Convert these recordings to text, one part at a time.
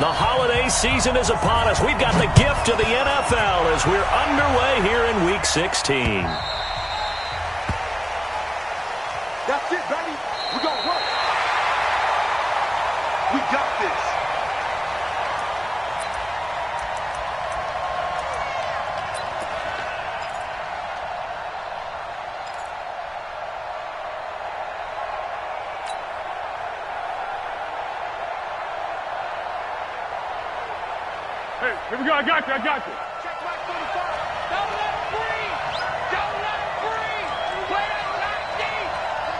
The holiday season is upon us. We've got the gift of the NFL as we're underway here in Week 16. That's it, baby. We're going to work. We got this. Hey, here we go. I got you. Check right 45. Don't let it breathe. Don't let it breathe. Play that deep.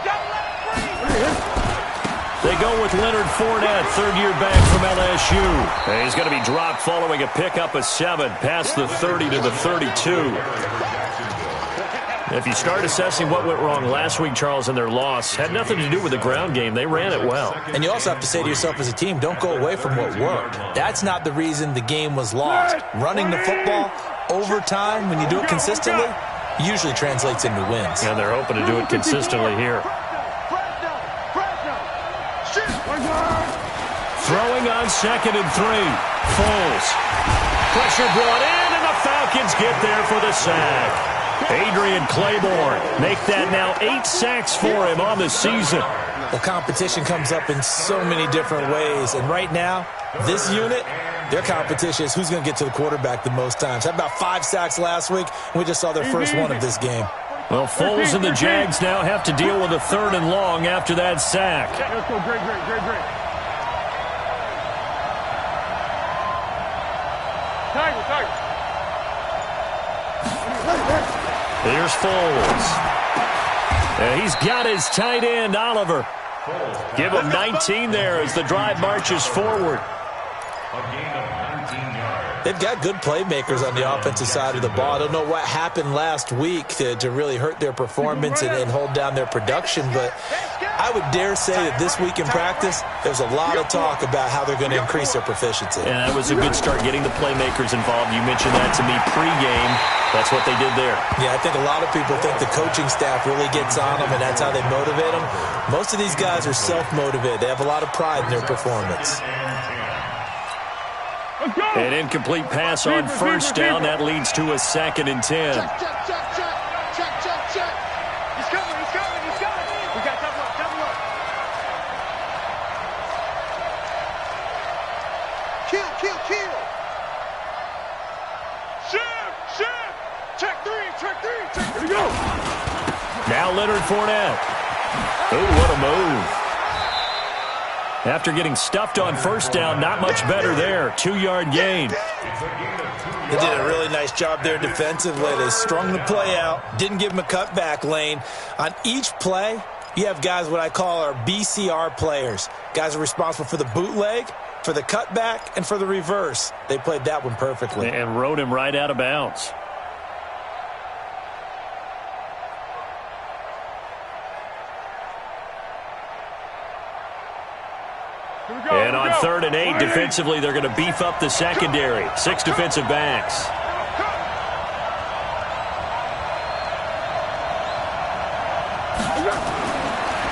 Don't let it breathe. They go with Leonard Fournette, third-year back from LSU. And he's going to be dropped following a pickup of 7 past the 30 to the 32. If you start assessing what went wrong last week, Charles, in their loss, had nothing to do with the ground game. They ran it well. And you also have to say to yourself as a team, don't go away from what worked. That's not the reason the game was lost. Running the football over time, when you do it consistently, usually translates into wins. And they're hoping to do it consistently here. Throwing on 2nd and 3. Foles. Pressure brought in, and the Falcons get there for the sack. Adrian Claiborne make that now 8 sacks for him on the season. The competition comes up in so many different ways. And right now, this unit, their competition is who's going to get to the quarterback the most times. Had about 5 sacks last week, and we just saw their first one of this game. Well, Foles and the Jags now have to deal with a 3rd and long after that sack. Let's go. Great. Tiger. Here's Foles. He's got his tight end, Oliver. Give him 19 there as the drive marches forward. They've got good playmakers on the offensive side of the ball. I don't know what happened last week to really hurt their performance and hold down their production, but I would dare say that this week in practice, there's a lot of talk about how they're going to increase their proficiency. And that was a good start, getting the playmakers involved. You mentioned that to me pregame. That's what they did there. Yeah, I think a lot of people think the coaching staff really gets on them, and that's how they motivate them. Most of these guys are self-motivated. They have a lot of pride in their performance. An incomplete pass on 1st down. That leads to a 2nd and 10. Check. He's coming. We got double up. Kill. Shift. Check 3. Here we go. Now Leonard Fournette. Oh, what a move. After getting stuffed on 1st down, not much better there. 2-yard gain. They did a really nice job there defensively. They strung the play out, didn't give him a cutback lane. On each play, you have guys what I call our BCR players. Guys are responsible for the bootleg, for the cutback, and for the reverse. They played that one perfectly. And rode him right out of bounds. And on 3rd and 8, defensively, they're going to beef up the secondary. 6 defensive backs.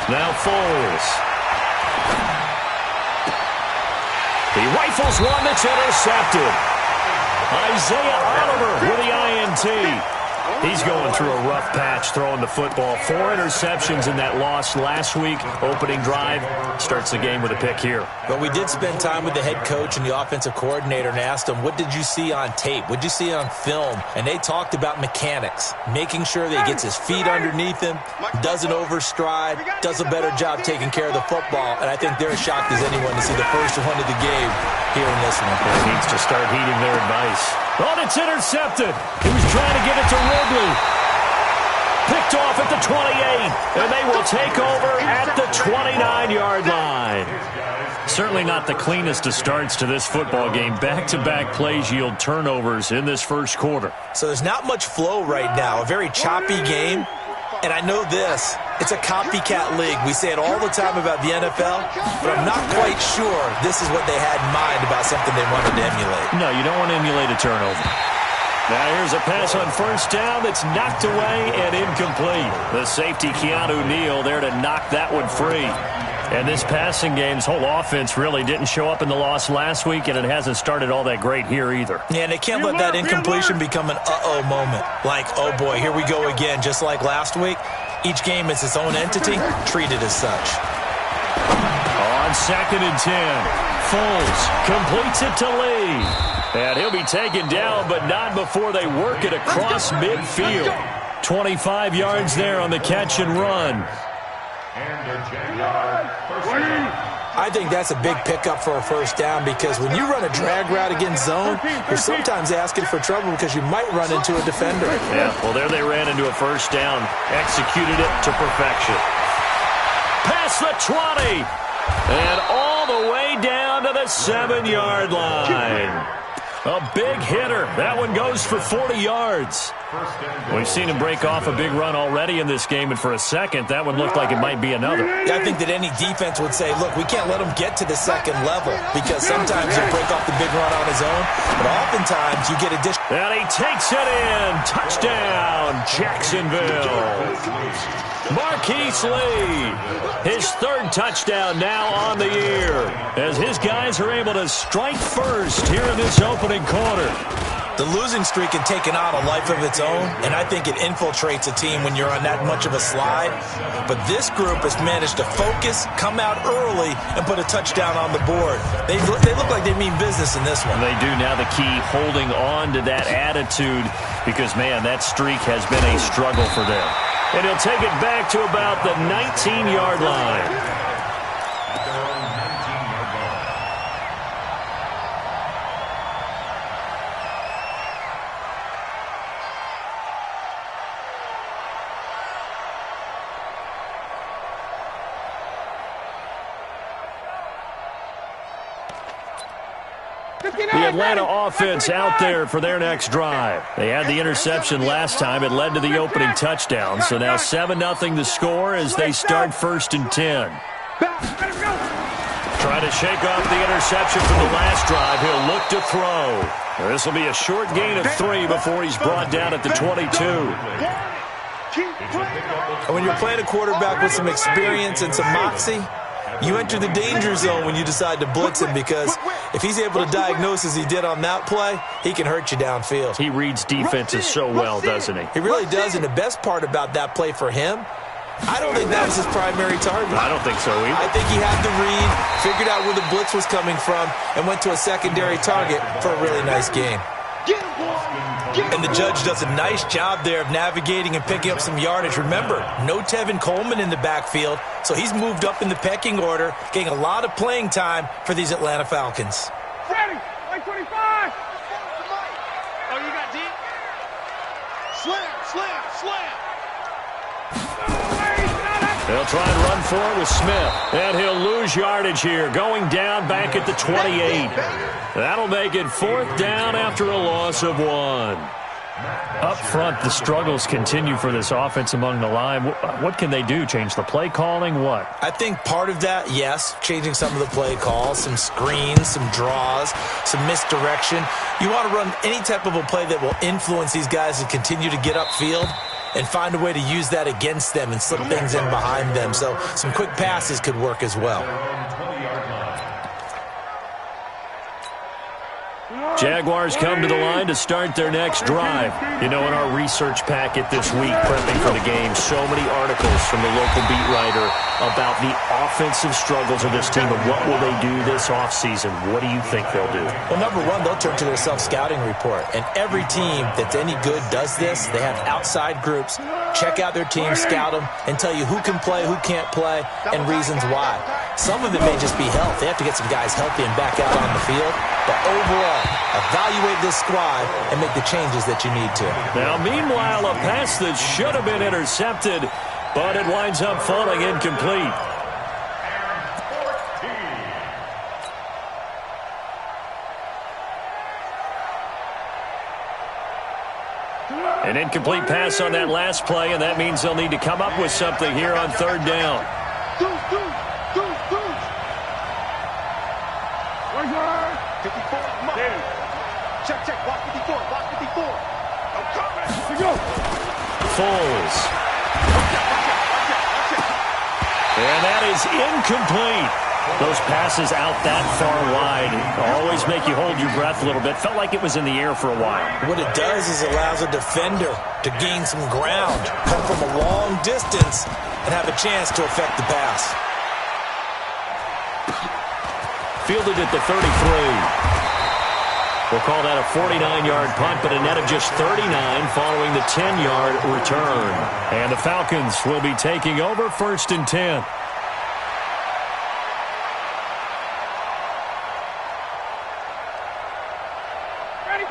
Now Foles. He rifles one that's intercepted. Isaiah Oliver with the INT. He's going through a rough patch throwing the football. 4 interceptions in that loss last week. Opening drive starts the game with a pick here. But we did spend time with the head coach and the offensive coordinator and asked them, what did you see on tape? What did you see on film? And they talked about mechanics, making sure that he gets his feet underneath him, doesn't overstride, does a better job taking care of the football. And I think they're as shocked as anyone to see the first one of the game here in this one. He needs to start heeding their advice. Oh, it's intercepted. He was trying to get it to Ridley. Picked off at the 28, and they will take over at the 29-yard line. Certainly not the cleanest of starts to this football game. Back-to-back plays yield turnovers in this first quarter. So there's not much flow right now. A very choppy game. And I know this. It's a copycat league. We say it all the time about the NFL, but I'm not quite sure this is what they had in mind about something they wanted to emulate. No, you don't want to emulate a turnover. Now here's a pass on 1st down that's knocked away and incomplete. The safety, Keanu Neal, there to knock that one free. And this passing game's whole offense really didn't show up in the loss last week, and it hasn't started all that great here either. Yeah, and they can't let that incompletion become an uh-oh moment. Like, oh boy, here we go again, just like last week. Each game is its own entity, treated as such. On 2nd and 10, Foles completes it to Lee. And he'll be taken down, but not before they work it across midfield. 25 yards there on the catch and run. I think that's a big pickup for a first down because when you run a drag route against zone, you're sometimes asking for trouble because you might run into a defender. Yeah, well, there they ran into a first down. Executed it to perfection. Past the 20. And all the way down to the 7-yard line. A big hitter. That one goes for 40 yards. We've seen him break off a big run already in this game, and for a second, that one looked like it might be another. Yeah, I think that any defense would say, look, we can't let him get to the second level because sometimes he'll break off the big run on his own, but oftentimes you get additional. And he takes it in. Touchdown, Jacksonville. Marquise Lee, his 3rd touchdown now on the year, as his guys are able to strike first here in this opening quarter. The losing streak had taken on a life of its own, and I think it infiltrates a team when you're on that much of a slide. But this group has managed to focus, come out early, and put a touchdown on the board. They look like they mean business in this one. They do. Now the key, holding on to that attitude, because, man, that streak has been a struggle for them. And he'll take it back to about the 19-yard line. The Atlanta offense out there for their next drive. They had the interception last time. It led to the opening touchdown. So now 7-0 the score as they start 1st and 10. Trying to shake off the interception from the last drive. He'll look to throw. This will be a short gain of 3 before he's brought down at the 22. When you're playing a quarterback with some experience and some moxie, you enter the danger zone when you decide to blitz him because if he's able to diagnose as he did on that play, he can hurt you downfield. He reads defenses so well, doesn't he? He really does, and the best part about that play for him, I don't think that was his primary target. I don't think so either. I think he had the read, figured out where the blitz was coming from, and went to a secondary target for a really nice gain. And the judge does a nice job there of navigating and picking up some yardage. Remember, no Tevin Coleman in the backfield, so he's moved up in the pecking order, getting a lot of playing time for these Atlanta Falcons. Ready, like 25. Oh, you got deep? Slam, slam, slam. They'll try and run for it with Smith. And he'll lose yardage here, going down back at the 28. That'll make it 4th down after a loss of 1. Up front, the struggles continue for this offense among the line. What can they do? Change the play calling? What? I think part of that, yes, changing some of the play calls, some screens, some draws, some misdirection. You want to run any type of a play that will influence these guys and continue to get upfield and find a way to use that against them and slip things in behind them. So some quick passes could work as well. Jaguars come to the line to start their next drive. You know, in our research packet this week, prepping for the game, so many articles from the local beat writer about the offensive struggles of this team and what will they do this offseason. What do you think they'll do? Well, number one, they'll turn to their self-scouting report. And every team that's any good does this. They have outside groups. Check out their team, scout them, and tell you who can play, who can't play, and reasons why. Some of it may just be health. They have to get some guys healthy and back out on the field. But overall, evaluate this squad and make the changes that you need to. Now, meanwhile, a pass that should have been intercepted, but it winds up falling incomplete. An incomplete pass on that last play, and that means they'll need to come up with something here on 3rd down. Check, walk 54, walk 54. I'm coming. Foles. And that is incomplete. Those passes out that far wide always make you hold your breath a little bit. Felt like it was in the air for a while. What it does is allows a defender to gain some ground, come from a long distance, and have a chance to affect the pass. Fielded at the 33. We'll call that a 49-yard punt, but a net of just 39 following the 10-yard return. And the Falcons will be taking over 1st and 10.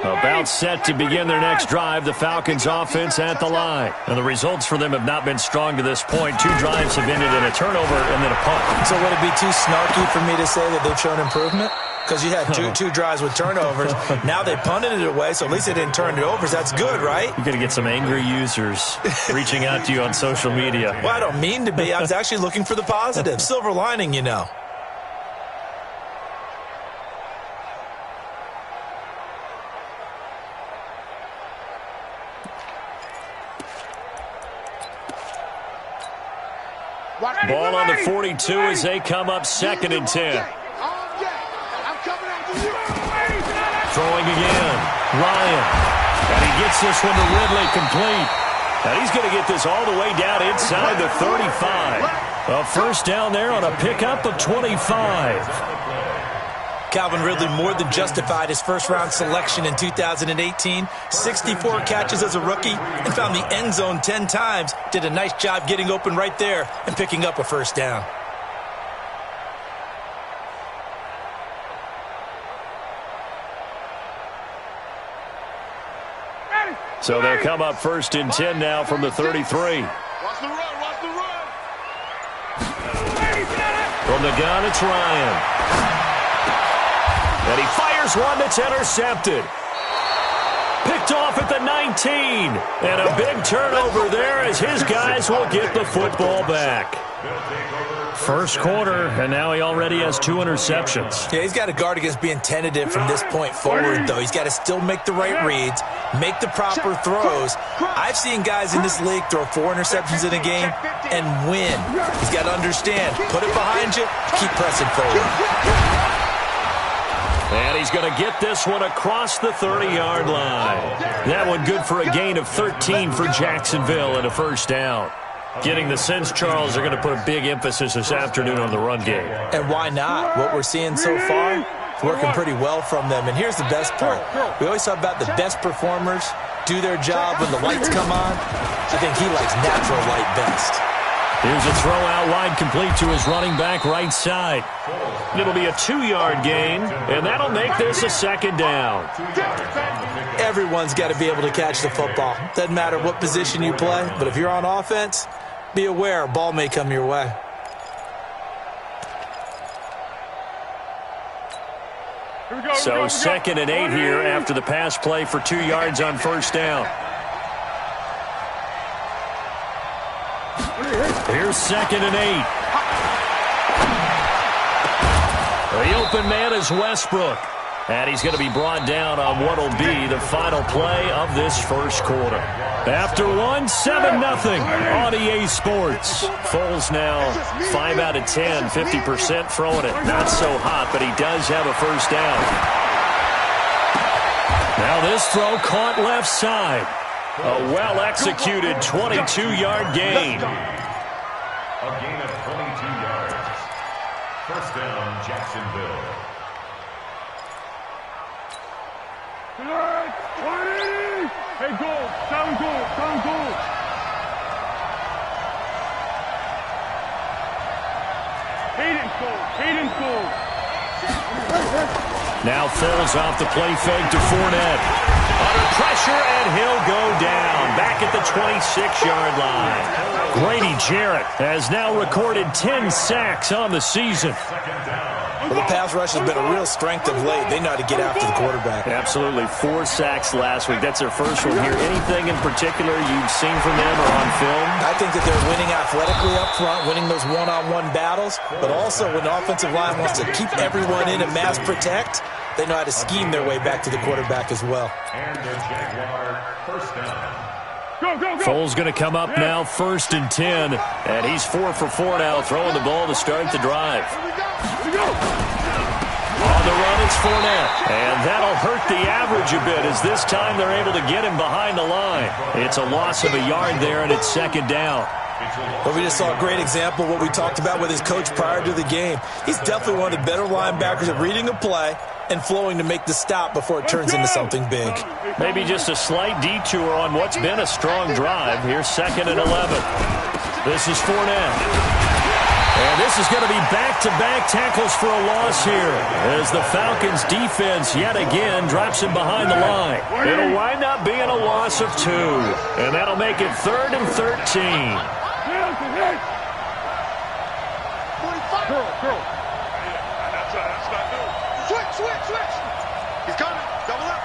About set to begin their next drive, the Falcons offense at the line. And the results for them have not been strong to this point. 2 drives have ended in a turnover and then a punt. So would it be too snarky for me to say that they've shown improvement? Because you had two drives with turnovers. Now they punted it away, so at least they didn't turn it over. So that's good, right? You're going to get some angry users reaching out to you on social media. Well, I don't mean to be. I was actually looking for the positive. Silver lining, you know. Ball on the 42 as they come up 2nd and 10. Throwing again. Ryan. And he gets this one to Ridley complete. And he's going to get this all the way down inside the 35. A first down there on a pickup of 25. Calvin Ridley more than justified his first-round selection in 2018. 64 catches as a rookie and found the end zone 10 times. Did a nice job getting open right there and picking up a first down. So they'll come up 1st and 10 now from the 33. Watch the run, watch the run. From the gun, it's Ryan. And he fires one that's intercepted. Picked off at the 19. And a big turnover there as his guys will get the football back. First quarter, and now he already has 2 interceptions. Yeah, he's got to guard against being tentative from this point forward, though. He's got to still make the right reads, make the proper throws. I've seen guys in this league throw 4 interceptions in a game and win. He's got to understand, put it behind you, keep pressing forward. And he's going to get this one across the 30-yard line. That one good for a gain of 13 for Jacksonville and a first down. Getting the sense, Charles, they're going to put a big emphasis this afternoon on the run game. And why not? What we're seeing so far is working pretty well from them. And here's the best part. We always talk about the best performers do their job when the lights come on. I think he likes natural light best. Here's a throw out wide complete to his running back right side. It'll be a 2-yard gain, and that'll make this a second down. Everyone's got to be able to catch the football. Doesn't matter what position you play, but if you're on offense, be aware a ball may come your way. So 2nd and 8 here after the pass play for 2 yards on first down. Here's 2nd and 8. The open man is Westbrook. And he's going to be brought down on what will be the final play of this first quarter. After 1, 7-0 on EA Sports. Foles now 5 out of 10, 50% throwing it. Not so hot, but he does have a first down. Now this throw caught left side. A well-executed 22-yard gain. A gain of 22 yards. First down, Jacksonville. 20! Hey, goal! Down goal! Down goal! Hayden's goal! Hayden's goal! Now Foles off the play fake to Fournette. Under pressure, and he'll go down. Back at the 26-yard line. Grady Jarrett has now recorded 10 sacks on the season. Well, the pass rush has been a real strength of late. They know how to get after the quarterback. Absolutely. 4 sacks last week. That's their first one here. Anything in particular you've seen from them or on film? I think that they're winning athletically up front, winning those one-on-one battles, but also when the offensive line wants to keep everyone in and mass protect, they know how to scheme their way back to the quarterback as well. And their Jaguar first down. Foles going to come up now, 1st and 10. And he's 4 for 4 now, throwing the ball to start the drive. On the run, it's Fournette. And that'll hurt the average a bit, as this time they're able to get him behind the line. It's a loss of a yard there, and it's 2nd down. Well, we just saw a great example of what we talked about with his coach prior to the game. He's definitely one of the better linebackers at reading a play and flowing to make the stop before it turns into something big. Maybe just a slight detour on what's been a strong drive. Here's 2nd and 11. This is Fournette. And this is going to be back-to-back tackles for a loss here, as the Falcons defense yet again drops him behind the line. It'll wind up being a loss of 2, and that'll make it 3rd and 13. Switch. He's coming. Double up.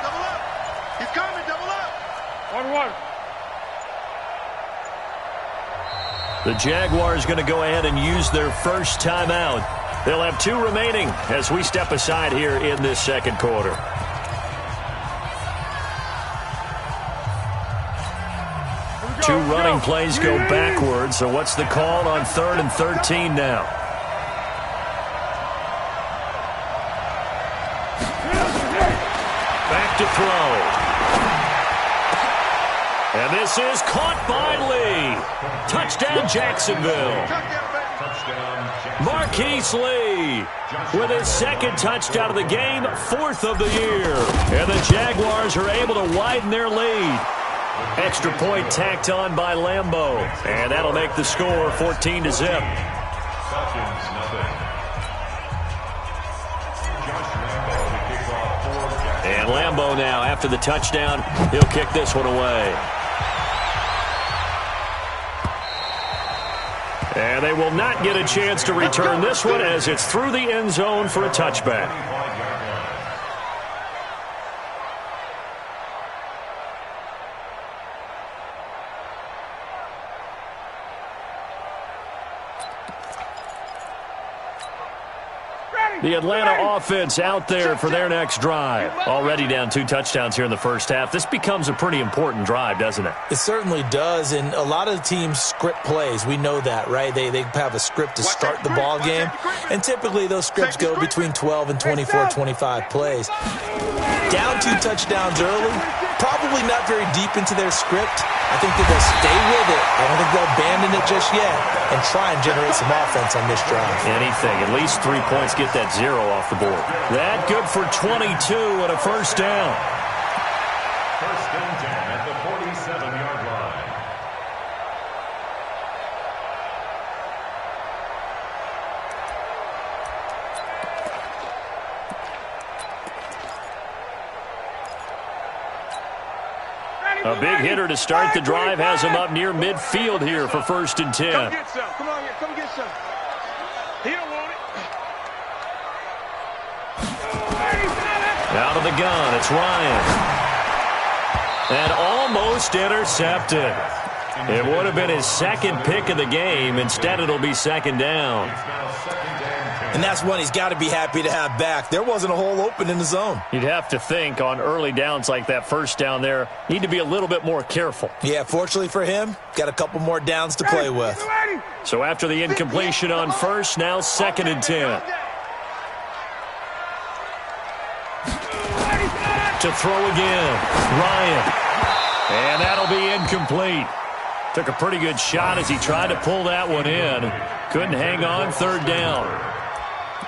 He's coming. Double up. 1-1. The Jaguars going to go ahead and use their first timeout. They'll have 2 remaining as we step aside here in this 2nd quarter. Two running plays go backwards, so what's the call on 3rd and 13 now? Back to throw. And this is caught by Lee. Touchdown, Jacksonville. Marquise Lee with his 2nd touchdown of the game, 4th of the year. And the Jaguars are able to widen their lead. Extra point tacked on by Lambeau. And that'll make the score 14-0. And Lambeau now, after the touchdown, he'll kick this one away. And they will not get a chance to return this one, as it's through the end zone for a touchback. The Atlanta offense out there for their next drive. Already down 2 touchdowns here in the first half. This becomes a pretty important drive, doesn't it? It certainly does, and a lot of the teams script plays. We know that, right? They have a script to start the ball game, and typically those scripts go between 12 and 24, 25 plays. Down 2 touchdowns early, probably not very deep into their script. I think that they'll stay with it. I don't think they'll abandon it just yet and try and generate some offense on this drive. Anything. At least 3 points, get that 0 off the board. That good for 22 and a 1st down. 1st and 10 at the 47-yard line. A big hitter to start the drive has him up near midfield here for 1st and 10. Come get some. Come on here. Come get some. He don't want it. Out of the gun, it's Ryan. And almost intercepted. It would have been his 2nd pick of the game. Instead, it'll be 2nd down. And that's one he's got to be happy to have back. There wasn't a hole open in the zone. You'd have to think on early downs like that 1st down there, need to be a little bit more careful. Yeah, fortunately for him, got a couple more downs to play with. So after the incompletion on 1st, now 2nd and 10. To throw again, Ryan. And that'll be incomplete. Took a pretty good shot as he tried to pull that one in. Couldn't hang on, 3rd down.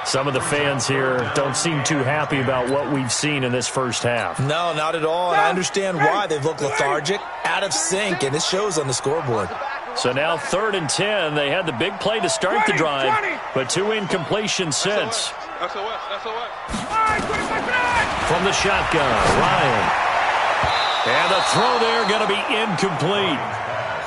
Some of the fans here don't seem too happy about what we've seen in this first half. No, not at all, and I understand why. They've looked lethargic, out of sync, and it shows on the scoreboard. So now 3rd and 10. They had the big play to start the drive, but 2 incompletions since. From the shotgun, Ryan. And the throw there going to be incomplete.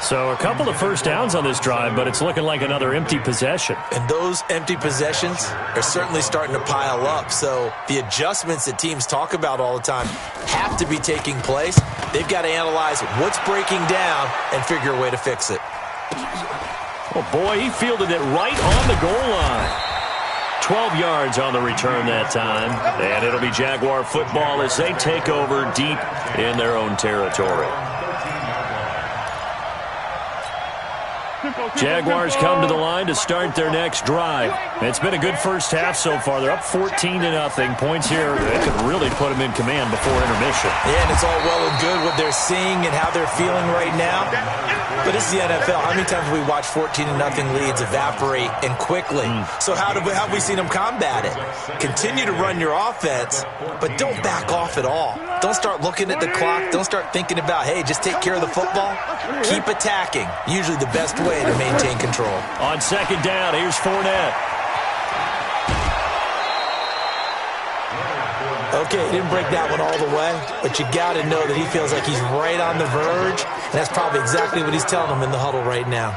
So a couple of 1st downs on this drive, but it's looking like another empty possession. And those empty possessions are certainly starting to pile up. So the adjustments that teams talk about all the time have to be taking place. They've got to analyze what's breaking down and figure a way to fix it. Oh, boy, he fielded it right on the goal line. 12 yards on the return that time. And it'll be Jaguar football as they take over deep in their own territory. Jaguars come to the line to start their next drive. It's been a good first half so far. They're up 14-0. Points here, they could really put them in command before intermission. Yeah, and it's all well and good what they're seeing and how they're feeling right now. But it's the NFL. How many times have we watched 14-0 leads evaporate and quickly? So how have we seen them combat it? Continue to run your offense, but don't back off at all. Don't start looking at the clock. Don't start thinking about, hey, just take care of the football. Keep attacking. Usually the best way to maintain control. On second down, here's Fournette. Okay, he didn't break that one all the way, but you got to know that he feels like he's right on the verge, and that's probably exactly what he's telling them in the huddle right now.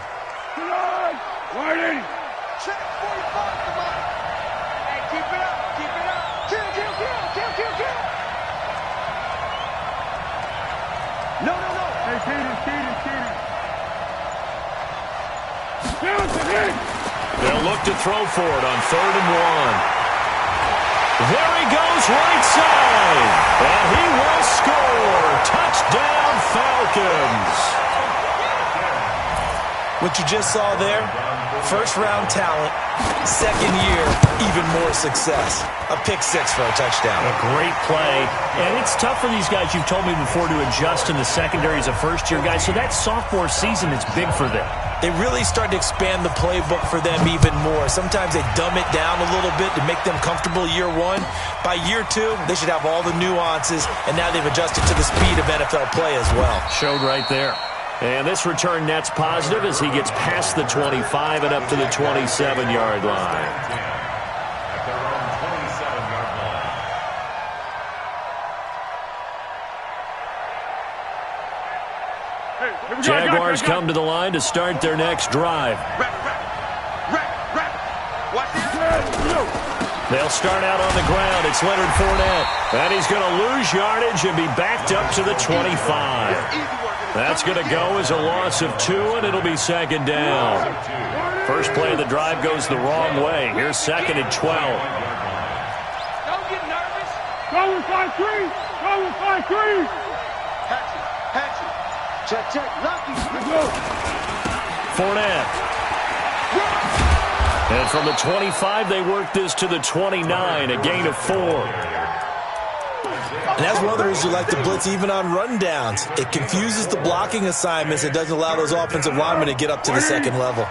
Check 45, come on. Hey, keep it up, keep it up. Kill. No. Hey, Katie. They'll look to throw for it on 3rd and 1. There he goes right side, and he will score. Touchdown, Falcons. What you just saw there, first-round talent, second year, even more success. A pick six for a touchdown. A great play. And it's tough for these guys, you've told me before, to adjust in the secondary as a first-year guy. So that sophomore season is big for them. They really start to expand the playbook for them even more. Sometimes they dumb it down a little bit to make them comfortable year one. By year two, they should have all the nuances, and now they've adjusted to the speed of NFL play as well. Showed right there. And this return net's positive as he gets past the 25 and up to the 27-yard line. At their own 27-yard line. Jaguars come to the line to start their next drive. Rap. Watch this. They'll start out on the ground. It's Leonard Fournette. And he's going to lose yardage and be backed up to the 25. That's going to go as a loss of 2, and it'll be second down. First play of the drive goes the wrong way. Here's 2nd and 12. Don't get nervous. Go with 5-3. Hatchet. Check. Lucky. Fournette. And from the 25, they work this to the 29, a gain of 4. And that's one of the reasons you like to blitz even on rundowns. It confuses the blocking assignments. It doesn't allow those offensive linemen to get up to the second level.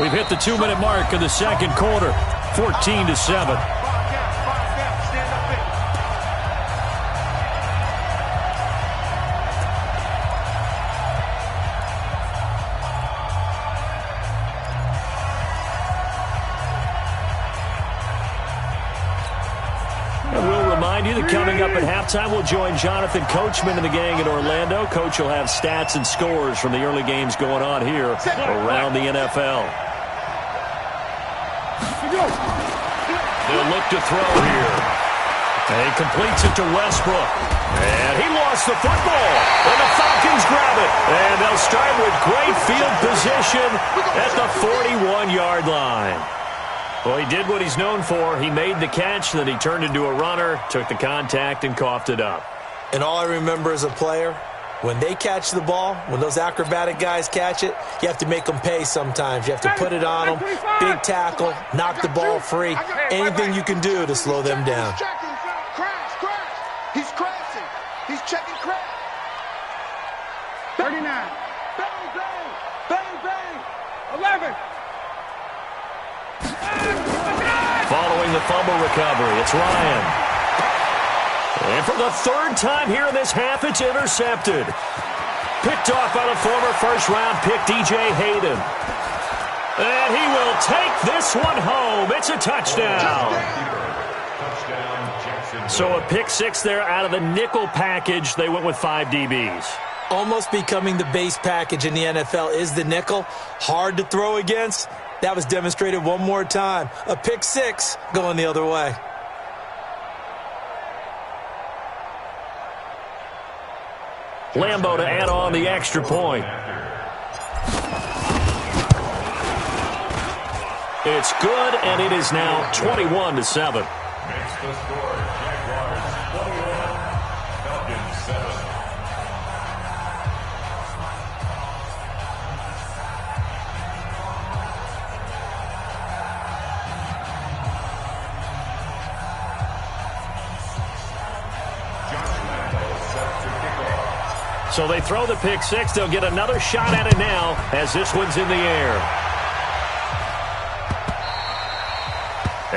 We've hit the 2-minute mark of the second quarter, 14-7. Stand up in. Coming up at halftime, we'll join Jonathan Coachman and the gang in Orlando. Coach will have stats and scores from the early games going on here around the NFL. They'll look to throw here. And he completes it to Westbrook. And he lost the football. And the Falcons grab it. And they'll start with great field position at the 41-yard line. Well, he did what he's known for. He made the catch, then he turned into a runner, took the contact, and coughed it up. And all I remember as a player, when they catch the ball, when those acrobatic guys catch it, you have to make them pay sometimes. You have to put it on them, big tackle, knock the ball free, anything you can do to slow them down. Crash. He's crashing. He's checking crash. 39. Bang. 11. Following the fumble recovery, it's Ryan. And for the 3rd time here in this half, it's intercepted. Picked off by the former first-round pick, DJ Hayden. And he will take this one home. It's a touchdown. So a pick 6 there out of the nickel package. They went with 5 DBs. Almost becoming the base package in the NFL is the nickel. Hard to throw against. That was demonstrated one more time. A pick 6 going the other way. Lambo to add on the extra point. It's good, and it is now 21-7. Makes the score. Jaguars 21, Falcons 7. So they throw the pick six. They'll get another shot at it now as this one's in the air.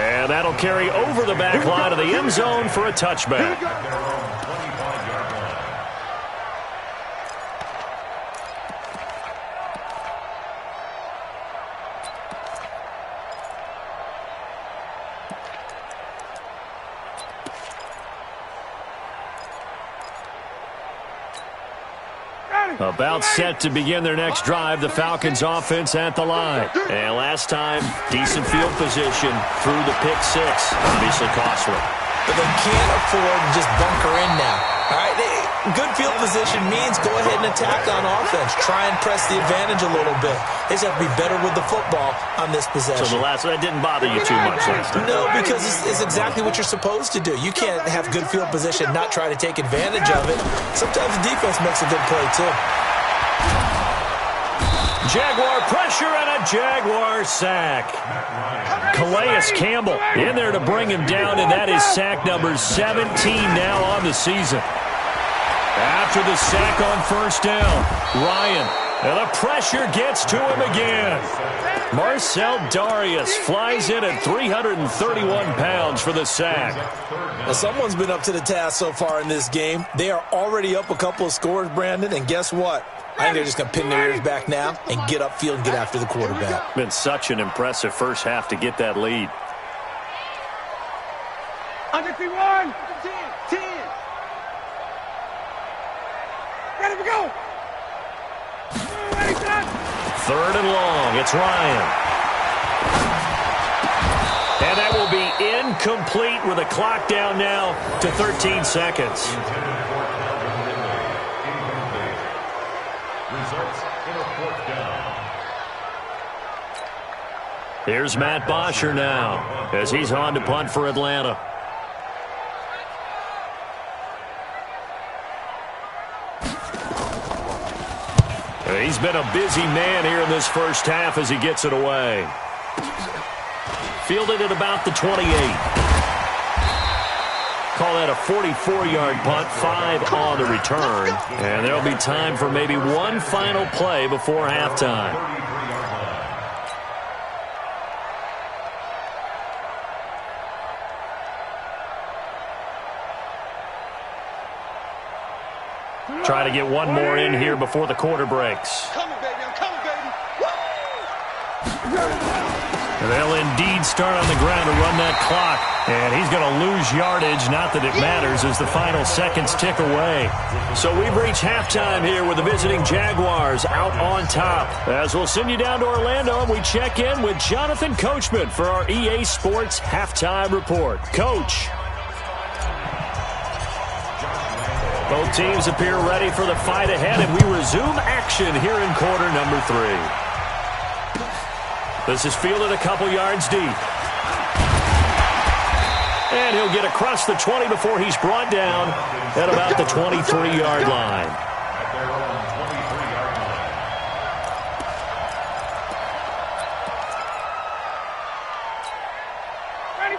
And that'll carry over the back line of the end zone for a touchback. About set to begin their next drive, the Falcons offense at the line. And last time, decent field position through the pick six. Obviously costly. But they can't afford to just bunker in now. All right, good field position means go ahead and attack on offense. Try and press the advantage a little bit. They just have to be better with the football on this possession. So that didn't bother you too much last time? No, because it's exactly what you're supposed to do. You can't have good field position and not try to take advantage of it. Sometimes the defense makes a good play, too. Jaguar pressure and a Jaguar sack. Calais Campbell in there to bring him down, and that is sack number 17 now on the season. After the sack on first down, Ryan, and the pressure gets to him again. Marcel Darius flies in at 331 pounds for the sack. Now, someone's been up to the task so far in this game. They are already up a couple of scores, Brandon, and guess what? I think they're just going to pin their ears back now and get upfield and get after the quarterback. Been such an impressive first half to get that lead. Under 3-1. 10. Ready to go. Ready, son. Third and long. It's Ryan. And that will be incomplete with the clock down now to 13 seconds. Results in a fourth down. Here's Matt Bosher now as he's on to punt for Atlanta. He's been a busy man here in this first half as he gets it away. Fielded at about the 28. Call that a 44-yard punt, 5 on the return. And there'll be time for maybe one final play before halftime. Try to get one more in here before the quarter breaks. Coming, baby. I'm coming, baby. They'll indeed start on the ground to run that clock. And he's going to lose yardage. Not that it matters as the final seconds tick away. So we've reached halftime here with the visiting Jaguars out on top. As we'll send you down to Orlando, and we check in with Jonathan Coachman for our EA Sports Halftime Report. Coach. Both teams appear ready for the fight ahead, and we resume action here in quarter number 3. This is fielded a couple yards deep. And he'll get across the 20 before he's brought down at about the 23-yard line.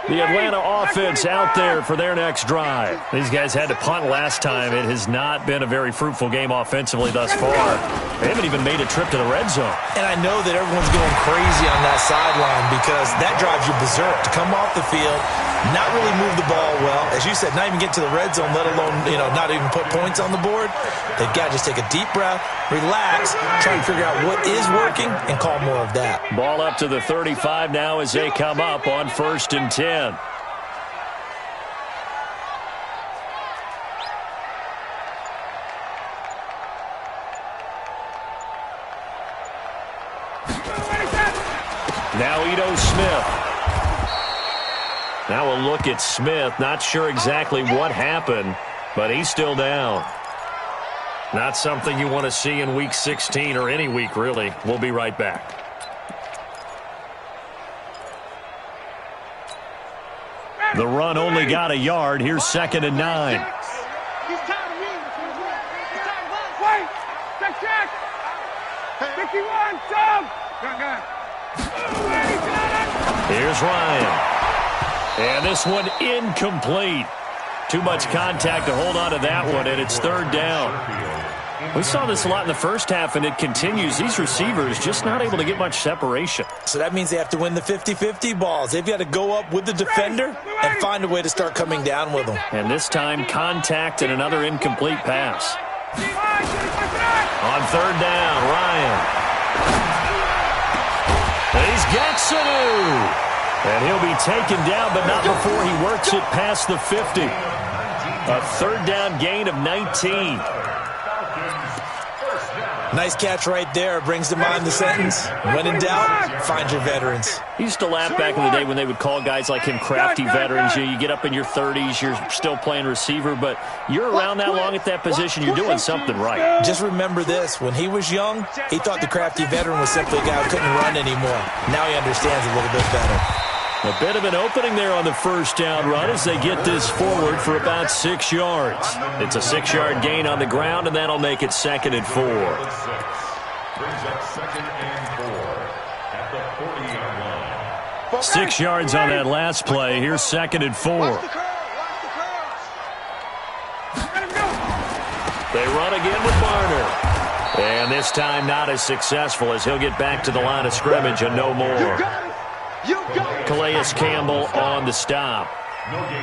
The Atlanta offense out there for their next drive. These guys had to punt last time. It has not been a very fruitful game offensively thus far. They haven't even made a trip to the red zone. And I know that everyone's going crazy on that sideline because that drives you berserk to come off the field, not really move the ball well. As you said, not even get to the red zone, let alone, not even put points on the board. They've got to just take a deep breath, relax, try to figure out what is working, and call more of that. Ball up to the 35 now as they come up on 1st and 10. Now Ito Smith. Now a look at Smith. Not sure exactly what happened, but he's still down. Not something you want to see in Week 16 or any week, really. We'll be right back. The run only got a yard. Here's 2nd and 9. Wait. Check. 51. Sub. Here's Ryan. And this one incomplete. Too much contact to hold on to that one, and it's 3rd down. We saw this a lot in the first half, and it continues. These receivers just not able to get much separation. So that means they have to win the 50-50 balls. They've got to go up with the defender and find a way to start coming down with them. And this time, contact and another incomplete pass. On third down, Ryan. And he's got Sanu. And he'll be taken down, but not before he works it past the 50. A third down gain of 19. Nice catch right there. Brings to mind the sentence, when in doubt, find your veterans. He used to laugh back in the day when they would call guys like him crafty veterans. You get up in your 30s, you're still playing receiver, but you're around that long at that position, you're doing something right. Just remember this. When he was young, he thought the crafty veteran was simply a guy who couldn't run anymore. Now he understands a little bit better. A bit of an opening there on the first down run as they get this forward for about 6 yards. It's a 6-yard gain on the ground, and that'll make it 2nd and 4. Brings up 2nd and 4 at the 40-yard line. 6 yards on that last play. Here's 2nd and 4. They run again with Barner. And this time not as successful as he'll get back to the line of scrimmage and no more. Calais Campbell on the stop.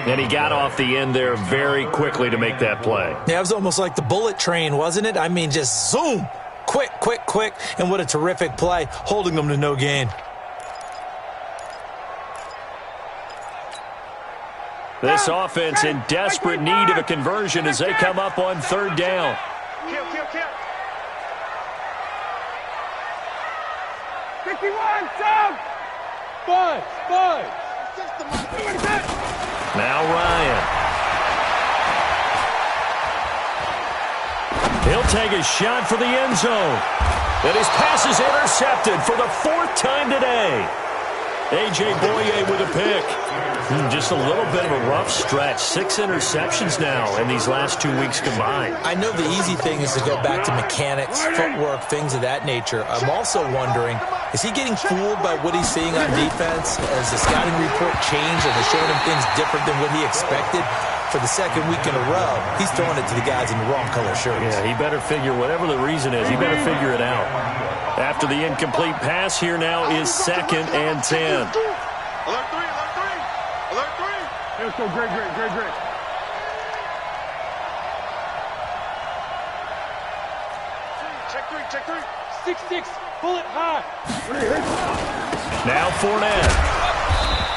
And he got off the end there very quickly to make that play. Yeah, it was almost like the bullet train, wasn't it? I mean, just zoom. Quick, quick, quick. And what a terrific play, holding them to no gain. This offense in desperate need of a conversion as they come up on third down. Kill. 51, Sam! Five. Now Ryan. He'll take a shot for the end zone. And his pass is intercepted for the 4th time today. A.J. Boye with a pick. Just a little bit of a rough stretch. 6 interceptions now in these last 2 weeks combined. I know the easy thing is to go back to mechanics, footwork, things of that nature. I'm also wondering, is he getting fooled by what he's seeing on defense? Has the scouting report changed? Are they showing him things different than what he expected? For the 2nd week in a row, he's throwing it to the guys in the wrong color shirts. Yeah, he better figure, whatever the reason is, he better figure it out. After the incomplete pass, here now is 2nd and 10. Alert 3. Let's go, great. Check 3. 6-6, pull it high. Now Fournette.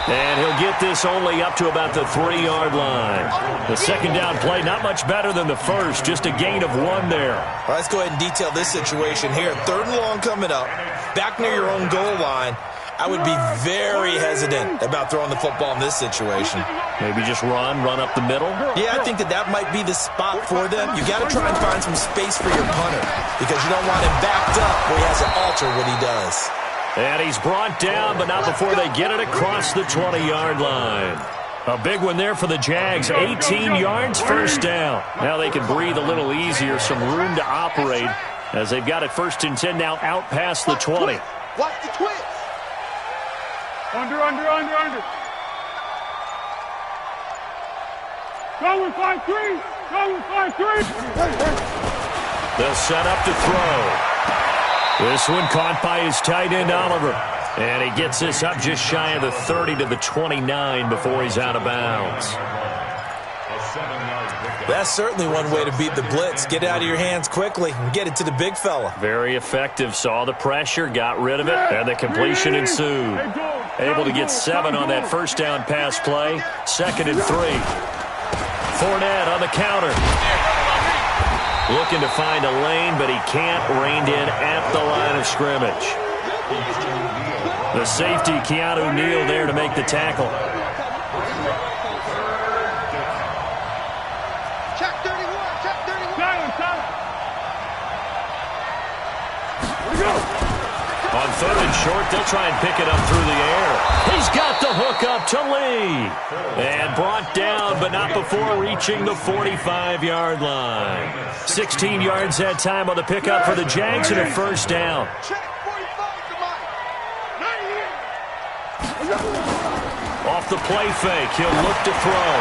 And he'll get this only up to about the 3-yard line. The 2nd down play, not much better than the first, just a gain of 1 there. All right, let's go ahead and detail this situation here. 3rd and long coming up, back near your own goal line. I would be very hesitant about throwing the football in this situation. Maybe just run up the middle? Yeah, I think that might be the spot for them. You got to try and find some space for your punter because you don't want him backed up where he has to alter what he does. And he's brought down, but not before they get it across the 20-yard line. A big one there for the Jags. 18 yards, 1st down. Now they can breathe a little easier, some room to operate as they've got it 1st and 10 now out past the 20. Watch the twist. Under. Go with 5-3. They'll set up to throw. This one caught by his tight end, Oliver. And he gets this up just shy of the 30 to the 29 before he's out of bounds. That's certainly one way to beat the blitz. Get it out of your hands quickly and get it to the big fella. Very effective. Saw the pressure, got rid of it, and the completion ensued. Able to get 7 on that 1st down pass play. 2nd and 3. Fournette on the counter. Looking to find a lane, but he can't. Reined in at the line of scrimmage. The safety, Keanu Neal, there to make the tackle. Check 31. On 3rd and short, they'll try and pick it up through the air. He's got the hook up to Lee. And brought down, but not before reaching the 45-yard line. 16 yards that time on the pickup for the Jags and a 1st down. Check 45 to Mike. Off the play fake, he'll look to throw.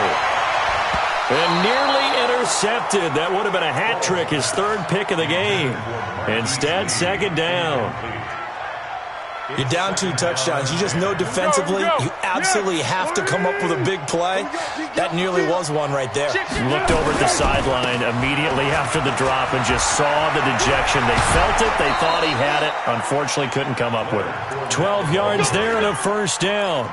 And nearly Intercepted. That would have been a hat trick, his third pick of the game. Instead, second down. You're down 2 touchdowns. You just know defensively you absolutely have to come up with a big play. That nearly was one right there. Looked over at the sideline immediately after the drop and just saw the dejection. They felt it. They thought he had it. Unfortunately, couldn't come up with it. 12 yards there and a first down.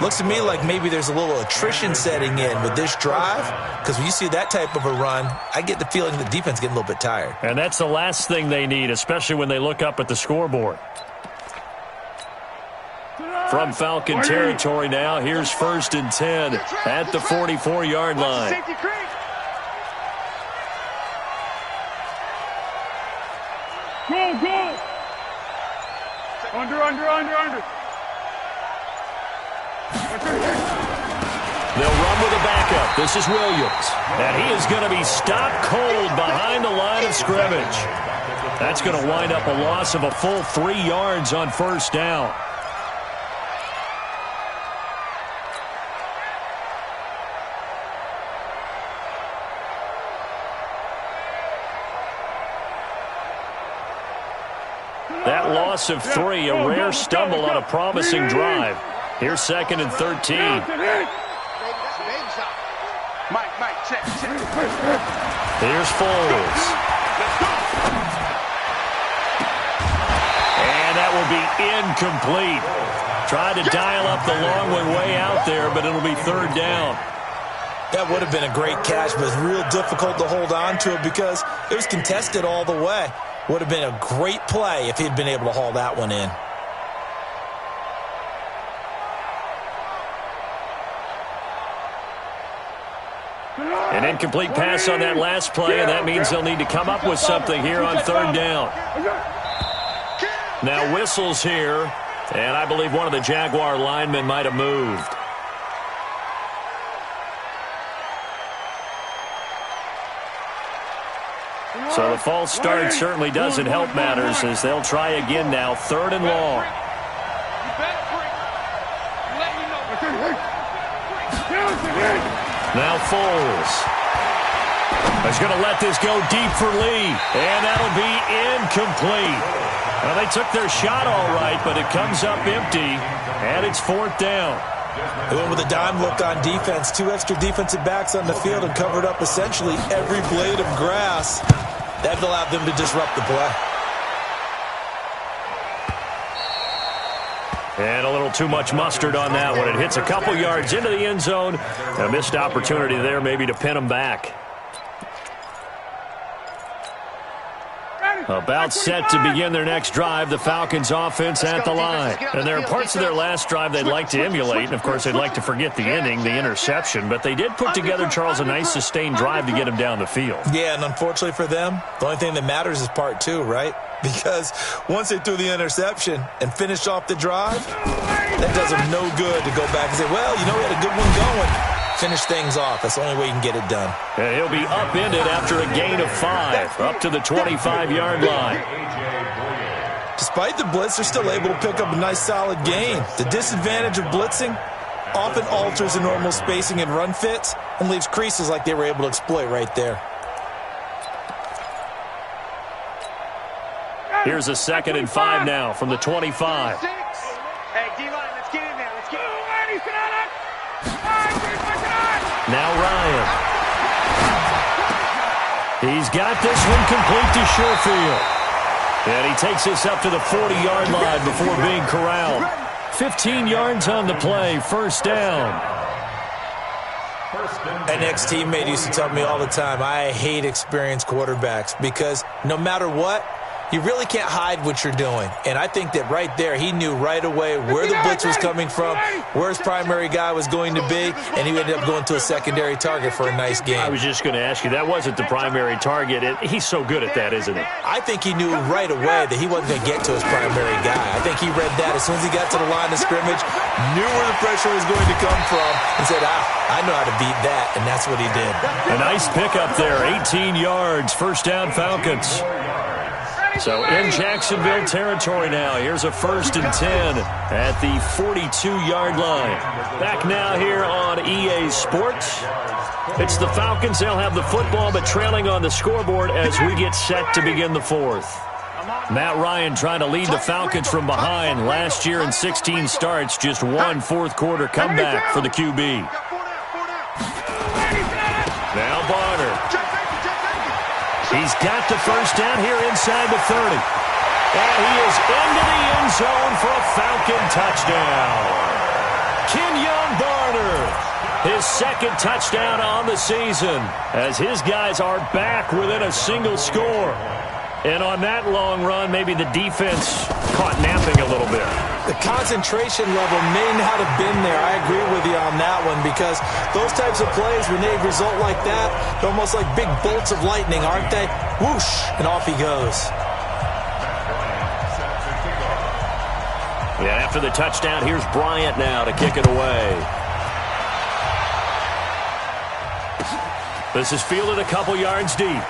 Looks to me like maybe there's a little attrition setting in with this drive, because when you see that type of a run, I get the feeling the defense getting a little bit tired. And that's the last thing they need, especially when they look up at the scoreboard. From Falcon territory now, here's 1st and 10 at the 44-yard line. Go! Under. They'll run with a backup. This is Williams. And he is going to be stopped cold behind the line of scrimmage. That's going to wind up a loss of a full 3 yards on first down. That loss of 3, a rare stumble on a promising drive. Here's 2nd and 13. Mike, check. Here's Foles. And that will be incomplete. Tried to dial up the long one way out there, but it'll be 3rd down. That would have been a great catch, but it's real difficult to hold on to it because it was contested all the way. Would have been a great play if he'd been able to haul that one in. An incomplete pass on that last play, and that means they'll need to come up with something here on 3rd down. Now whistles here, and I believe one of the Jaguar linemen might have moved. So the false start certainly doesn't help matters as they'll try again now, 3rd and long. Now Foles. He's going to let this go deep for Lee, and that'll be incomplete. Well, they took their shot all right, but it comes up empty, and it's 4th down. They went with a dime look on defense. 2 extra defensive backs on the field and covered up essentially every blade of grass. That allowed them to disrupt the play. And a little too much mustard on that one. It hits a couple yards into the end zone. A missed opportunity there maybe to pin them back. About set to begin their next drive, the Falcons offense at the line. And there are parts of their last drive they'd like to emulate, and of course they'd like to forget the inning, the interception, but they did put together, Charles, a nice sustained drive to get him down the field. Yeah, and unfortunately for them, the only thing that matters is part 2, right? Because once they threw the interception and finished off the drive, that does them no good to go back and say, well, you know, we had a good one going. Finish things off. That's the only way you can get it done. And he'll be upended after a gain of 5, up to the 25-yard line. Despite the blitz, they're still able to pick up a nice solid gain. The disadvantage of blitzing often alters the normal spacing and run fits and leaves creases like they were able to exploit right there. Here's a 2nd and 5 now from the 25. Hey, D-line, let's get in there. Let's get in there. Now Ryan. He's got this one complete to Sherfield. And he takes this up to the 40-yard line before being corralled. 15 yards on the play, 1st down. An ex-teammate used to tell me all the time, I hate experienced quarterbacks because no matter what, you really can't hide what you're doing. And I think that right there, he knew right away where the blitz was coming from, where his primary guy was going to be, and he ended up going to a secondary target for a nice game. I was just going to ask you, that wasn't the primary target. He's so good at that, isn't he? I think he knew right away that he wasn't going to get to his primary guy. I think he read that as soon as he got to the line of scrimmage, knew where the pressure was going to come from, and said, I know how to beat that, and that's what he did. A nice pickup there, 18 yards, 1st down Falcons. So in Jacksonville territory now, here's a 1st and 10 at the 42-yard line. Back now here on EA Sports. It's the Falcons. They'll have the football, but trailing on the scoreboard as we get set to begin the fourth. Matt Ryan trying to lead the Falcons from behind. Last year in 16 starts, just one fourth-quarter comeback for the QB. Now Barner. He's got the first down here inside the 30. And he is into the end zone for a Falcon touchdown. Kenyon Barner, his second touchdown on the season, as his guys are back within a single score. And on that long run, maybe the defense caught napping a little bit. The concentration level may not have been there. I agree with you on that one, because those types of plays, when they result like that, they're almost like big bolts of lightning, aren't they? Whoosh, and off he goes. Yeah, after the touchdown, here's Bryant now to kick it away. This is fielded a couple yards deep.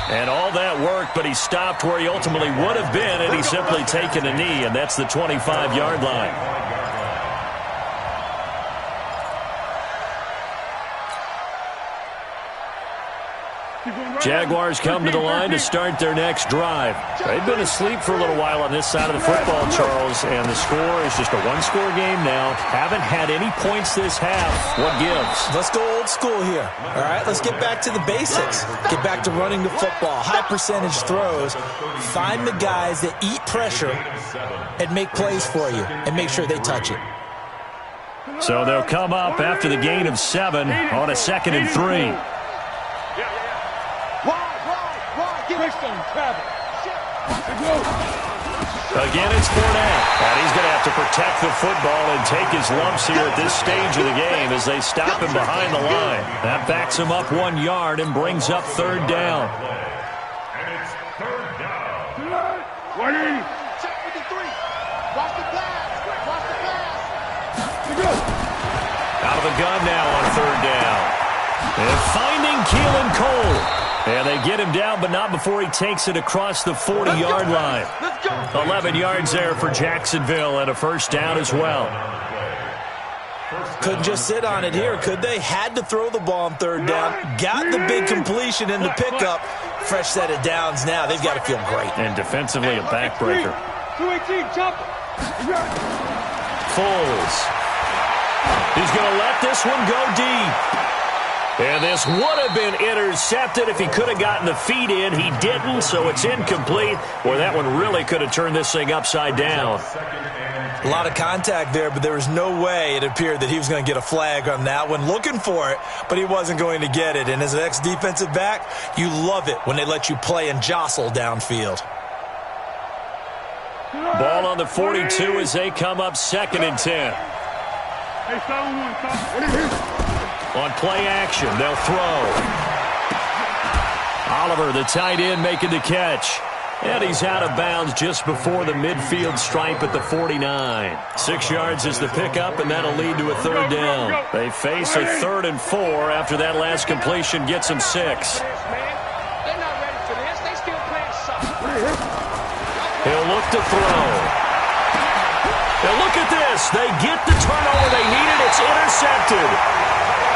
And all that worked, but he stopped where he ultimately would have been, and he's simply taken a knee, and that's the 25-yard line. Jaguars come to the line to start their next drive. They've been asleep for a little while on this side of the football, Charles, and the score is just a one-score game now. Haven't had any points this half. What gives? Let's go old school here. All right, let's get back to the basics. Get back to running the football, high-percentage throws. Find the guys that eat pressure and make plays for you and make sure they touch it. So they'll come up after the gain of 7 on a 2nd and 3. Again, it's Fournette. And he's going to have to protect the football and take his lumps here at this stage of the game as they stop him behind the line. That backs him up 1 yard and brings up 3rd down. And it's 3rd down. Check 53. Watch the pass. Watch the pass. Out of the gun now on 3rd down. And finding Keelan Cole. And they get him down, but not before he takes it across the 40-yard line. 11 yards there for Jacksonville and a 1st down as well. Couldn't just sit on it here, could they? Had to throw the ball on 3rd down. Got the big completion in the pickup. Fresh set of downs now. They've got to feel great. And defensively, a backbreaker. 218, jump. Foles. He's going to let this one go deep. And this would have been intercepted if he could have gotten the feet in. He didn't, so it's incomplete. Boy, that one really could have turned this thing upside down. A lot of contact there, but there was no way it appeared that he was going to get a flag on that one. Looking for it, but he wasn't going to get it. And as an ex-defensive back, you love it when they let you play and jostle downfield. Ball on the 42 as they come up 2nd and 10. On play action, they'll throw. Oliver, the tight end, making the catch. And he's out of bounds just before the midfield stripe at the 49. 6 yards is the pickup, and that'll lead to a 3rd down. They face a 3rd and 4 after that last completion gets them 6. They're not ready for this. They still playing soccer. He'll look to throw. And look at this. They get the turnover they needed. It's intercepted.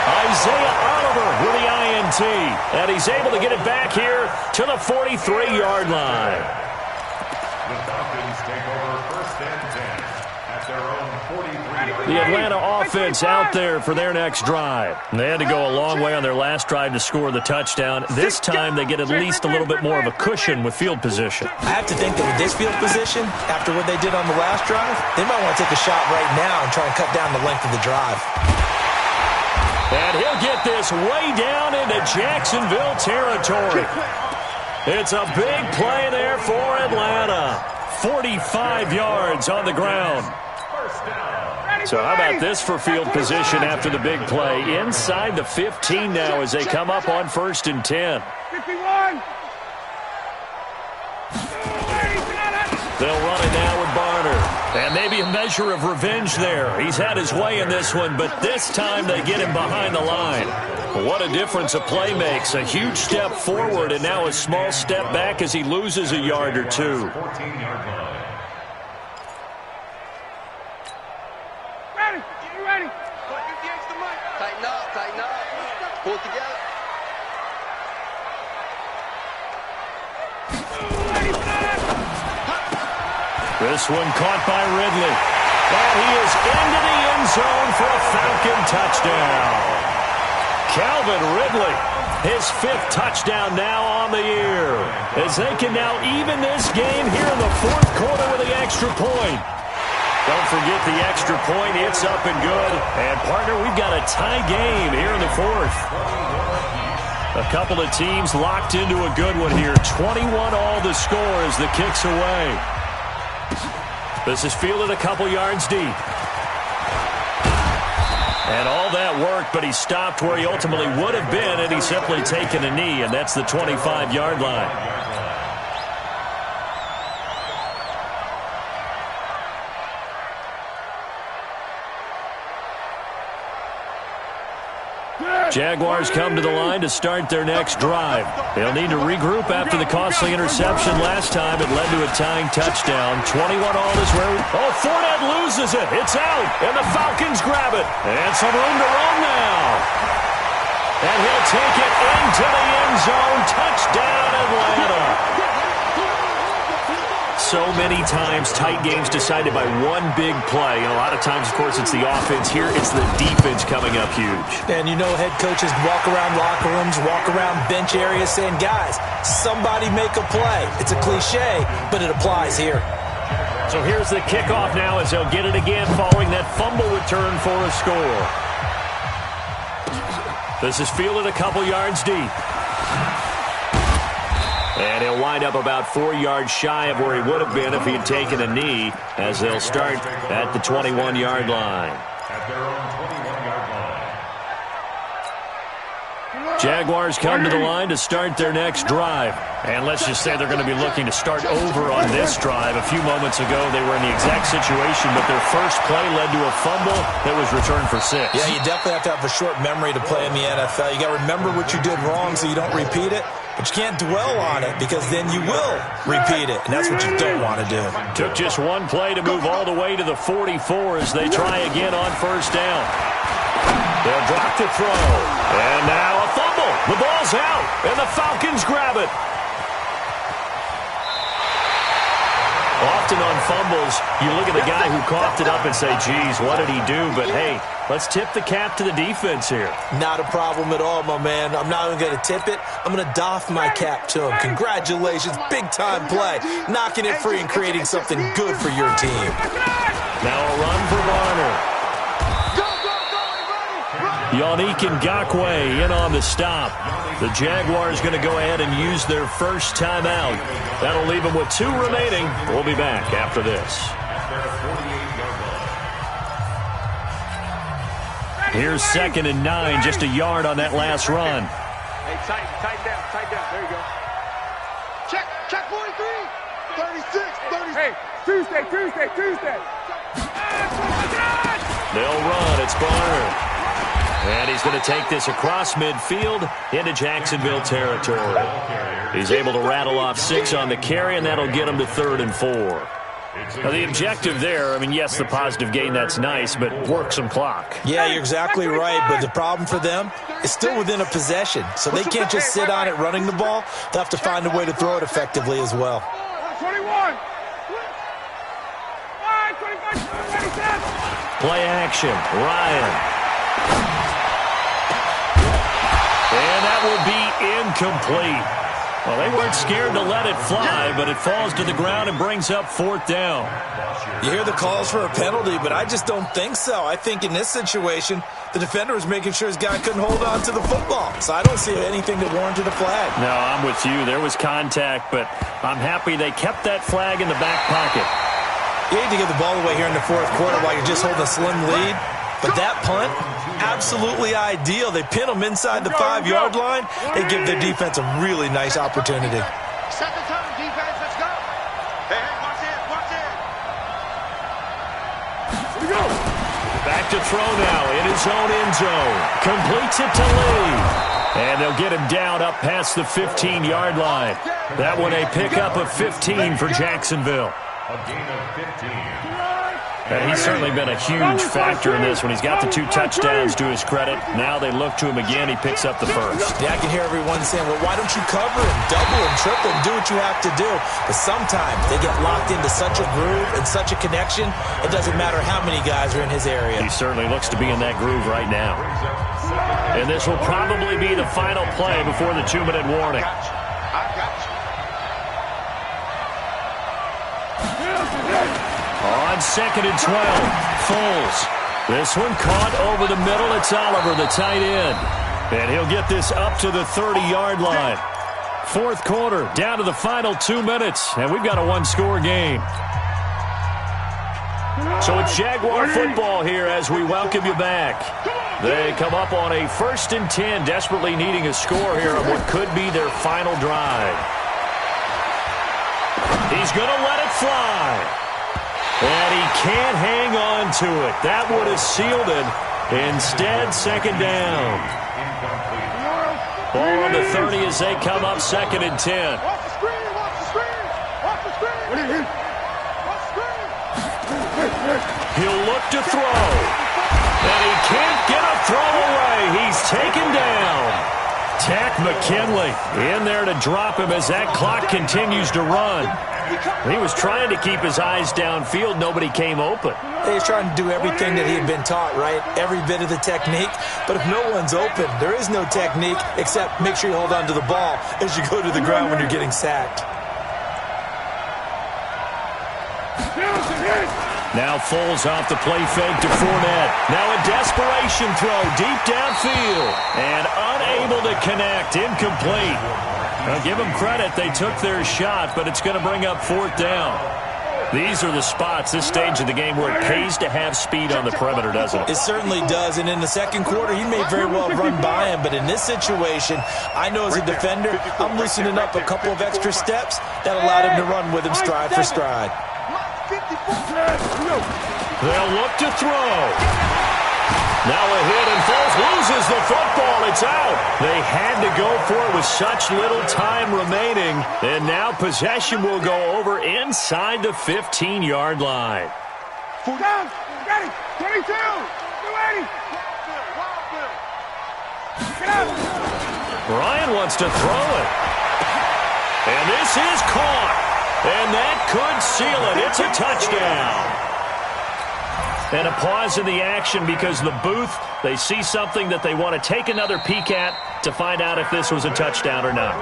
Isaiah Oliver with the INT. And he's able to get it back here to the 43-yard line. The Falcons take over 1st and 10 at their own 43-yard line. The Atlanta offense out there for their next drive. They had to go a long way on their last drive to score the touchdown. This time they get at least a little bit more of a cushion with field position. I have to think that with this field position, after what they did on the last drive, they might want to take a shot right now and try and cut down the length of the drive. And he'll get this way down into Jacksonville territory. It's a big play there for Atlanta. 45 yards on the ground. So how about this for field position after the big play? Inside the 15 now as they come up on 1st and 10. 51. They'll run it now with Barner. And maybe a measure of revenge there. He's had his way in this one, but this time they get him behind the line. What a difference a play makes. A huge step forward and now a small step back as he loses a yard or 2. 14-yard line. Ready. You ready? Pull it together. This one caught by Ridley. And he is into the end zone for a Falcon touchdown. Calvin Ridley, his 5th touchdown now on the year, as they can now even this game here in the 4th quarter with the extra point. Don't forget the extra point. It's up and good. And, partner, we've got a tie game here in the 4th. A couple of teams locked into a good one here. 21 all the score as the kick's away. This is fielded a couple yards deep. And all that worked, but he stopped where he ultimately would have been, and he's simply taken a knee, and that's the 25-yard line. Jaguars come to the line to start their next drive. They'll need to regroup after the costly interception last time. It led to a tying touchdown. 21 all is where... Oh, Fournette loses it. It's out, and the Falcons grab it. And some room to run now. And he'll take it into the end zone. Touchdown, Atlanta. So many times, tight games decided by one big play. And a lot of times, of course, it's the offense. Here, it's the defense coming up huge. And you know head coaches walk around locker rooms, walk around bench areas saying, guys, somebody make a play. It's a cliche, but it applies here. So here's the kickoff now as they'll get it again following that fumble return for a score. This is fielded a couple yards deep. And he'll wind up about 4 yards shy of where he would have been if he had taken a knee, as they'll start at the 21-yard line. At their own 21-yard line. Jaguars come to the line to start their next drive. And let's just say they're going to be looking to start over on this drive. A few moments ago, they were in the exact situation, but their first play led to a fumble that was returned for 6. Yeah, you definitely have to have a short memory to play in the NFL. You got to remember what you did wrong so you don't repeat it. But you can't dwell on it because then you will repeat it, and that's what you don't want to do. Took just one play to move all the way to the 44 as they try again on first down. They'll drop to throw. And now a fumble. The ball's out, and the Falcons grab it. Often on fumbles, you look at the guy who coughed it up and say, geez, what did he do? But, hey, let's tip the cap to the defense here. Not a problem at all, my man. I'm not even going to tip it. I'm going to doff my cap to him. Congratulations, big-time play. Knocking it free and creating something good for your team. Now a run for Varner. Yannick Ngakoue in on the stop. The Jaguars going to go ahead and use their first timeout. That'll leave them with 2 remaining. We'll be back after this. Here's 2nd and 9, just a yard on that last run. Hey, tighten down. There you go. Check 43. 36. Hey, Tuesday. They'll run. It's Barner. And he's going to take this across midfield into Jacksonville territory. He's able to rattle off 6 on the carry, and that'll get him to 3rd and 4. Now, the objective there, I mean, yes, the positive gain, that's nice, but work some clock. Yeah, you're exactly right, but the problem for them is still within a possession, so they can't just sit on it running the ball. They'll have to find a way to throw it effectively as well. 21. Play action. Ryan. And that will be incomplete. Well, they weren't scared to let it fly, but it falls to the ground and brings up 4th down. You hear the calls for a penalty, but I just don't think so. I think in this situation, the defender was making sure his guy couldn't hold on to the football. So I don't see anything that warranted a flag. No, I'm with you. There was contact, but I'm happy they kept that flag in the back pocket. You hate to give the ball away here in the 4th quarter while you're just holding a slim lead. But that punt, absolutely ideal. They pin them inside the 5-yard line. They give their defense a really nice opportunity. Set the tone, defense. Let's go. Hey, watch it. Here we go. Back to throw now in his own end zone. Completes it to Lee. And they'll get him down up past the 15-yard line. That one a pickup of 15 for Jacksonville. A gain of 15. And he's certainly been a huge factor in this when he's got the 2 touchdowns to his credit. Now they look to him again. He picks up the first. Yeah, I can hear everyone saying, well, why don't you cover him, double him, triple him, do what you have to do. But sometimes they get locked into such a groove and such a connection, it doesn't matter how many guys are in his area. He certainly looks to be in that groove right now. And this will probably be the final play before the 2-minute warning. On 2nd and 12, Foles. This one caught over the middle. It's Oliver, the tight end. And he'll get this up to the 30-yard line. 4th quarter, down to the final 2 minutes. And we've got a 1-score game. So it's Jaguar football here as we welcome you back. They come up on a 1st and 10, desperately needing a score here on what could be their final drive. He's going to let it fly. And he can't hang on to it. That would have sealed it. Instead, 2nd down. Ball on the 30 as they come up 2nd and 10. Watch the screen, watch the screen, watch the screen. Watch the screen. He'll look to throw. And he can't get a throw away. He's taken down. Tack McKinley in there to drop him as that clock continues to run. He was trying to keep his eyes downfield. Nobody came open. He's trying to do everything that he had been taught, right? Every bit of the technique. But if no one's open, there is no technique except make sure you hold on to the ball as you go to the ground when you're getting sacked. Now Foles off the play fake to Fournette. Now a desperation throw deep downfield. And unable to connect. Incomplete. Now give them credit. They took their shot, but it's going to bring up 4th down. These are the spots, this stage of the game, where it pays to have speed on the perimeter, doesn't it? It certainly does. And in the 2nd quarter, he may very well run by him. But in this situation, I know as a defender, I'm loosening up a couple of extra steps that allowed him to run with him stride for stride. They'll look to throw. Now a hit, and Foles loses the football. It's out. They had to go for it with such little time remaining. And now possession will go over inside the 15-yard line. Full down. Ready. 22. 280. Get out. Ryan wants to throw it. And this is caught. And that could seal it. It's a touchdown. And a pause in the action because the booth, they see something that they want to take another peek at to find out if this was a touchdown or not.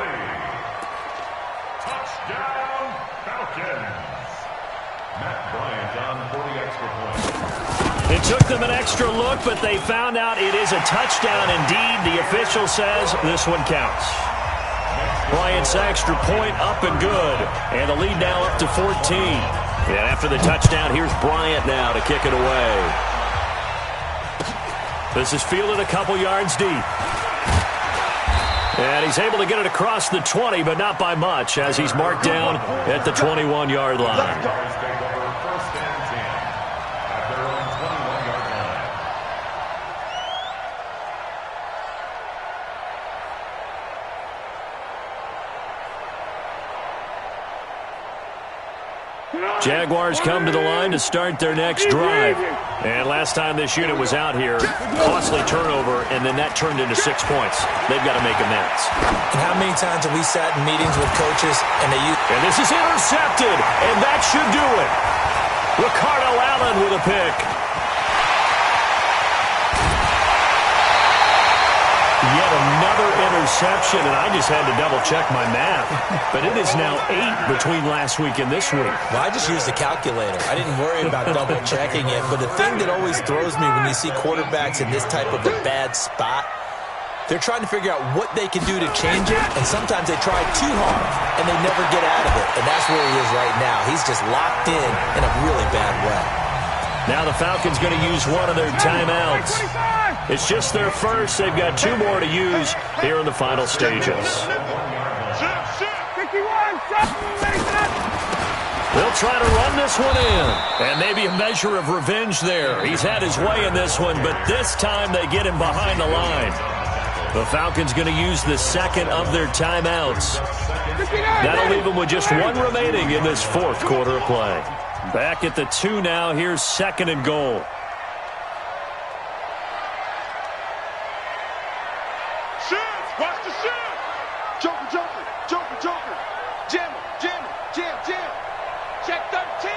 Touchdown, Falcons. Matt Bryant on for the extra point. It took them an extra look, but they found out it is a touchdown indeed. The official says this one counts. Bryant's extra point up and good. And the lead now up to 14. And after the touchdown, here's Bryant now to kick it away. This is fielded a couple yards deep. And he's able to get it across the 20, but not by much, as he's marked down at the 21-yard line. Jaguars come to the line to start their next drive. And last time this unit was out here, costly turnover, and then that turned into 6 points. They've got to make amends. And how many times have we sat in meetings with coaches and they use... And this is intercepted, and that should do it. Ricardo Allen with a pick. Yet another interception, and I just had to double-check my math. But it is now 8 between last week and this week. Well, I just used a calculator. I didn't worry about double-checking it. But the thing that always throws me when you see quarterbacks in this type of a bad spot, they're trying to figure out what they can do to change it, and sometimes they try too hard, and they never get out of it. And that's where he is right now. He's just locked in a really bad way. Now the Falcons going to use one of their timeouts. It's just their first. They've got 2 more to use here in the final stages. They'll try to run this one in. And maybe a measure of revenge there. He's had his way in this one, but this time they get him behind the line. The Falcons going to use the second of their timeouts. That'll leave them with just 1 remaining in this 4th quarter of play. Back at the 2 now. Here's 2nd and goal. Shoot! Watch the shoot! Joker, Joker, Joker, Joker. Jammer, jammer, jam, jam. Check 13,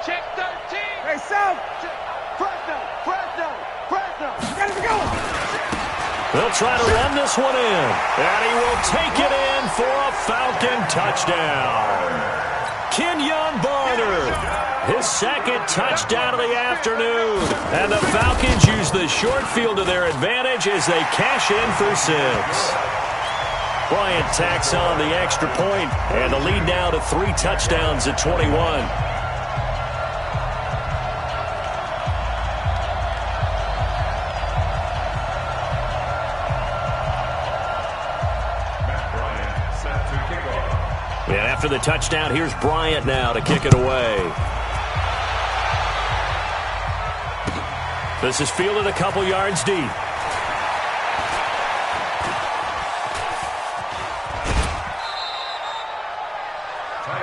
check 13. Hey, Sam! Fresno, Fresno, Fresno. Ready to go! They'll try to run this one in. And he will take it in for a Falcon touchdown. Kenyon Barner, his 2nd touchdown of the afternoon. And the Falcons use the short field to their advantage as they cash in for 6. Bryant tacks on the extra point, and the lead now to 3 touchdowns at 21. And after the touchdown, here's Bryant now to kick it away. This is fielded a couple yards deep.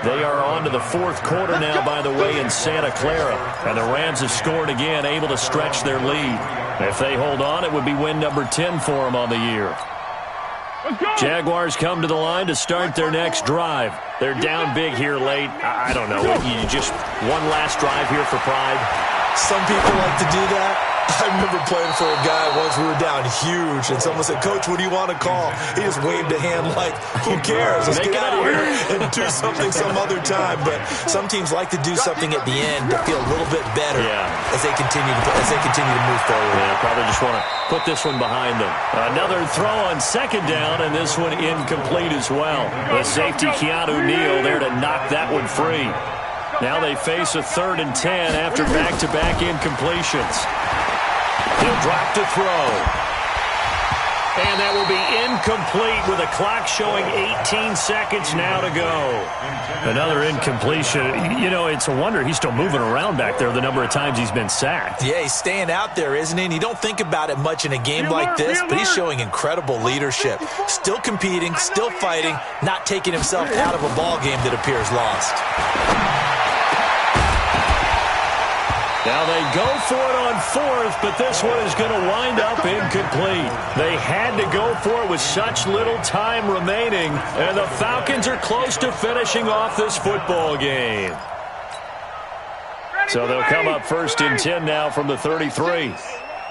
They are on to the 4th quarter now, by the way, in Santa Clara. And the Rams have scored again, able to stretch their lead. If they hold on, it would be win number 10 for them on the year. Jaguars come to the line to start their next drive. They're down big here late. I don't know. You just one last drive here for pride? Some people like to do that. I remember playing for a guy once. We were down huge, and someone said, "Coach, what do you want to call?" He just waved a hand like, who cares? Let's get out of here and do something some other time. But some teams like to do something at the end to feel a little bit better as they continue to move forward. Yeah, probably just want to put this one behind them. Another throw on 2nd down, and this one incomplete as well. The safety, Keanu Neal, there to knock that one free. Now they face a 3rd and 10 after back-to-back incompletions. He'll drop to throw. And that will be incomplete with a clock showing 18 seconds now to go. Another incompletion. You know, it's a wonder he's still moving around back there the number of times he's been sacked. Yeah, he's staying out there, isn't he? And you don't think about it much in a game like this, but he's showing incredible leadership. Still competing, still fighting, not taking himself out of a ball game that appears lost. Now they go for it on 4th, but this one is going to wind up incomplete. They had to go for it with such little time remaining, and the Falcons are close to finishing off this football game. So they'll come up 1st and 10 now from the 33.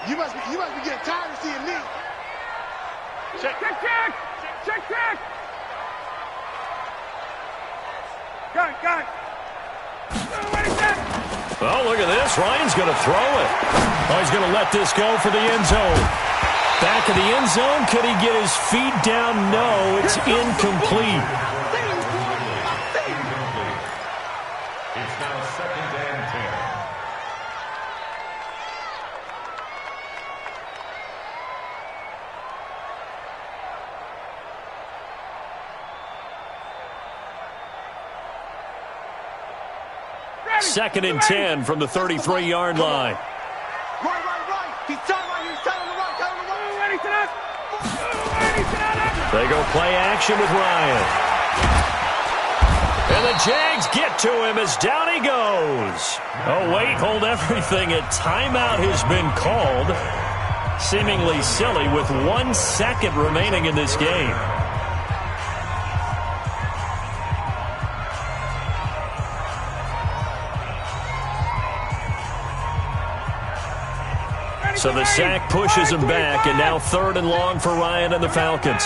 You must be getting tired of seeing me. Check, check, check, check, check. Got it. Oh, look at this. Ryan's going to throw it. Oh, he's going to let this go for the end zone. Back of the end zone. Could he get his feet down? No, it's incomplete. It's now 2nd and 10. Second and 10 from the 33-yard line. Right. He's tied right here. He's tied on the right. Ready to that. They go play action with Ryan. And the Jags get to him as down he goes. Oh, wait, hold everything. A timeout has been called. Seemingly silly with 1 second remaining in this game. So the sack pushes him back, and now 3rd and long for Ryan and the Falcons.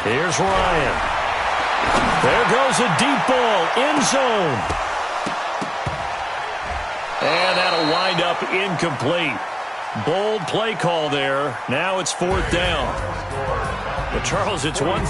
Here's Ryan. There goes a deep ball, end zone. And that'll wind up incomplete. Bold play call there. Now it's 4th down. But Charles, it's one thing